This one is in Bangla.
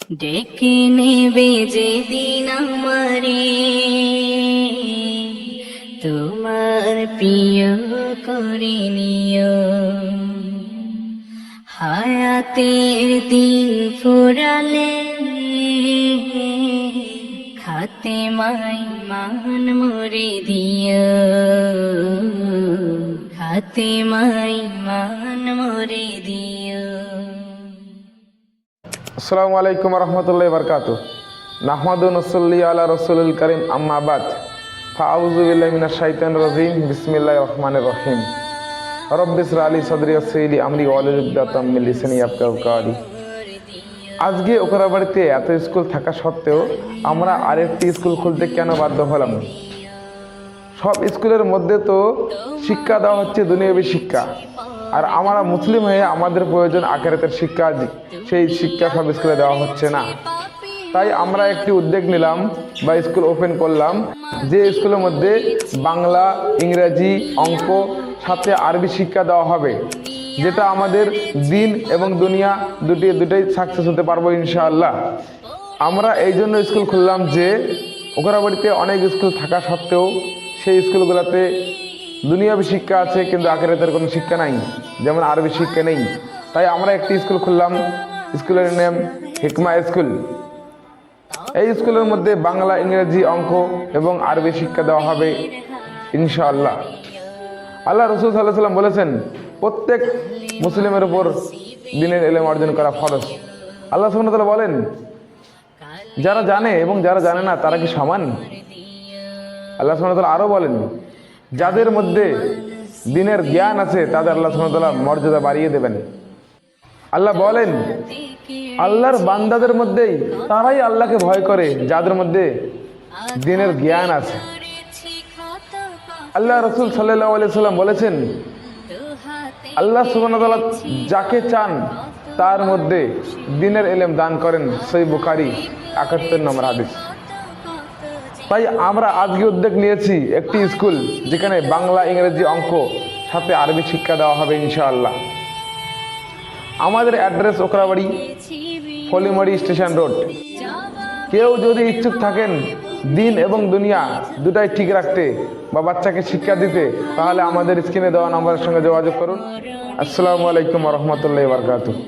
ডেকে নেবে যেদিন আমারে তোমার প্রিয় করে নিও। হায়াতের দিন ফুরালে খাতেমায় মান মোরে দিও, খাতেমায় মান মোরে দিও। আসসালামু আলাইকুম রহমতুল্লাহি বারকাতু। নাহমাদু নসল্লি আলা রসুলুল করিম, আম্মা বাদ। ফাউযু বিল্লাহি মিনাশ শাইতানির রাজিম। বিসমিল্লাহির রহমানির রহিম। রব্বি ইশরাহ লি সাদরি ওয়াসসির লি আমরি ওয়াহলুল উকদাতাম মিন লিসানি ইয়াফকাহু কাওলি। আজকে ওকরা বাড়িতে এত স্কুল থাকা সত্ত্বেও আমরা আরেকটি স্কুল খুলতে কেন বাধ্য হলাম? সব স্কুলের মধ্যে তো শিক্ষা দেওয়া হচ্ছে দুনিয়াবী শিক্ষা, আর আমরা মুসলিম হয়ে আমাদের প্রয়োজন আখিরাতের শিক্ষা, সেই শিক্ষা সব স্কুলে দেওয়া হচ্ছে না। তাই আমরা একটি উদ্যোগ নিলাম বা স্কুল ওপেন করলাম, যে স্কুলের মধ্যে বাংলা, ইংরেজি, অঙ্ক সাথে আরবি শিক্ষা দেওয়া হবে, যেটা আমাদের দিন এবং দুনিয়া দুটোই সাকসেস হতে পারবো ইনশাআল্লাহ। আমরা এই জন্য স্কুল খুললাম যে ওকরা বাড়িতে অনেক স্কুল থাকা সত্ত্বেও সেই স্কুলগুলোতে দুনিয়াবী শিক্ষা আছে কিন্তু আখিরাতের কোনো শিক্ষা নাই, যেমন আরবি শিক্ষা নেই। তাই আমরা একটি স্কুল খুললাম, স্কুলের নাম হিকমা স্কুল। এই স্কুলের মধ্যে বাংলা, ইংরেজি, অঙ্ক এবং আরবি শিক্ষা দেওয়া হবে ইনশাআল্লাহ। আল্লাহ রাসূল সাল্লাল্লাহু আলাইহি ওয়াসাল্লাম বলেছেন, প্রত্যেক মুসলিমের উপর দ্বীনের ইলম অর্জন করা ফরজ। আল্লাহ সুবহানাহু ওয়া তাআলা বলেন, যারা জানে এবং যারা জানে না তারা কি সমান? আল্লাহ সুবহানাহু ওয়া তাআলা আরো বলেন, যাদের মধ্যে দ্বীনের জ্ঞান আছে তাদের আল্লাহ সুবহানাহু ওয়া তাআলা মর্যাদা বাড়িয়ে দেবেন। আল্লাহ বলেন, আল্লাহর বান্দাদের মধ্যেই তারাই আল্লাহকে ভয় করে যাদের মধ্যে দ্বীনের জ্ঞান আছে। আল্লাহ রাসূল সাল্লাল্লাহু আলাইহি ওয়াসাল্লাম বলেছেন, আল্লাহ সুবহানাহু ওয়া তাআলা যাকে চান তার মধ্যে দ্বীনের ইলম দান করেন। সহিহ বুখারী ৭১ নম্বর হাদিস। তাই আমরা আজকে উদ্যোগ নিয়েছি একটি স্কুল যেখানে বাংলা, ইংরেজি, অঙ্ক সাথে আরবি শিক্ষা দেওয়া হবে ইনশাআল্লাহ। আমাদের address Okrabari, Falimari station road. কেউ যদি ইচ্ছুক থাকেন দিন এবং দুনিয়া দুটাই ঠিক রাখতে বা বাচ্চাকে শিক্ষা দিতে, তাহলে আমাদের স্ক্রিনে দেওয়া নম্বরের সঙ্গে যোগাযোগ করুন। আসসালামু আলাইকুম ওয়া রাহমাতুল্লাহি ওয়া বারাকাতুহু।